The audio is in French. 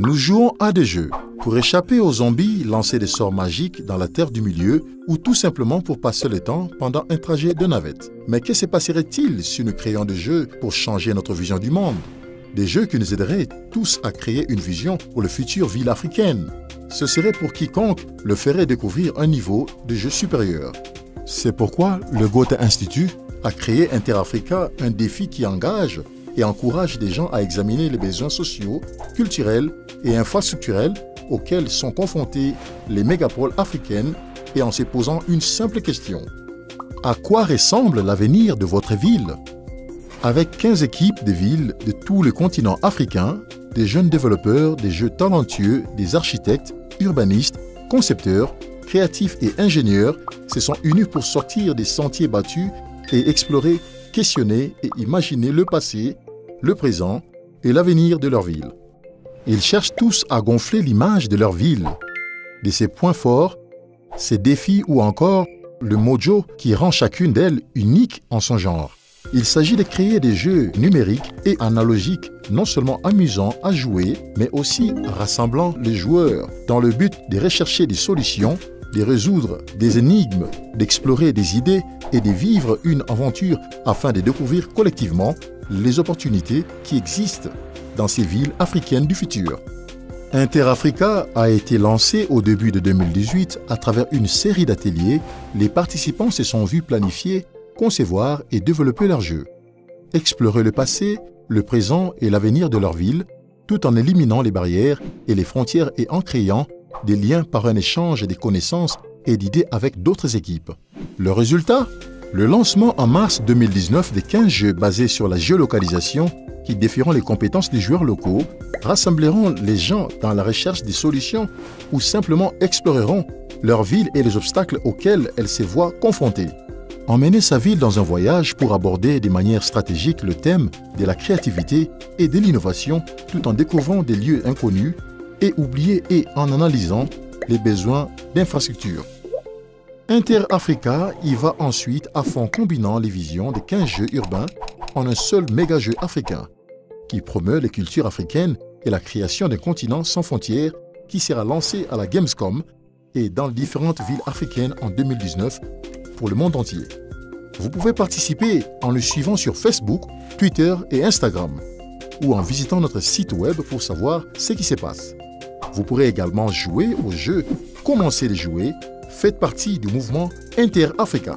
Nous jouons à des jeux pour échapper aux zombies, lancer des sorts magiques dans la terre du milieu ou tout simplement pour passer le temps pendant un trajet de navette. Mais que se passerait-il si nous créions des jeux pour changer notre vision du monde? Des jeux qui nous aideraient tous à créer une vision pour le futur ville africaine. Ce serait pour quiconque le ferait découvrir un niveau de jeu supérieur. C'est pourquoi le Goethe Institut a créé Interafrica, un défi qui engage et encourage des gens à examiner les besoins sociaux, culturels et infrastructurels auxquels sont confrontées les mégapoles africaines et en se posant une simple question. À quoi ressemble l'avenir de votre ville? Avec 15 équipes de villes de tout le continent africain, des jeunes développeurs, des jeux talentueux, des architectes, urbanistes, concepteurs, créatifs et ingénieurs se sont unis pour sortir des sentiers battus et explorer, questionner et imaginer le passé, le présent et l'avenir de leur ville. Ils cherchent tous à gonfler l'image de leur ville, de ses points forts, ses défis ou encore le mojo qui rend chacune d'elles unique en son genre. Il s'agit de créer des jeux numériques et analogiques non seulement amusants à jouer, mais aussi rassemblant les joueurs dans le but de rechercher des solutions, de résoudre des énigmes, d'explorer des idées et de vivre une aventure afin de découvrir collectivement les opportunités qui existent dans ces villes africaines du futur. Interafrica a été lancé au début de 2018 à travers une série d'ateliers. Les participants se sont vus planifier, concevoir et développer leurs jeux, explorer le passé, le présent et l'avenir de leur ville, tout en éliminant les barrières et les frontières et en créant des liens par un échange des connaissances et d'idées avec d'autres équipes. Le résultat? Le lancement en mars 2019 de 15 jeux basés sur la géolocalisation qui défieront les compétences des joueurs locaux, rassembleront les gens dans la recherche des solutions ou simplement exploreront leur ville et les obstacles auxquels elle se voit confrontée. Emmener sa ville dans un voyage pour aborder de manière stratégique le thème de la créativité et de l'innovation tout en découvrant des lieux inconnus et oubliés et en analysant les besoins d'infrastructures. Interafrica y va ensuite à fond combinant les visions des 15 jeux urbains en un seul méga-jeu africain qui promeut les cultures africaines et la création d'un continent sans frontières qui sera lancé à la Gamescom et dans différentes villes africaines en 2019 pour le monde entier. Vous pouvez participer en le suivant sur Facebook, Twitter et Instagram ou en visitant notre site web pour savoir ce qui se passe. Vous pourrez également jouer au jeu, commencer à jouer, faites partie du mouvement Interafrica.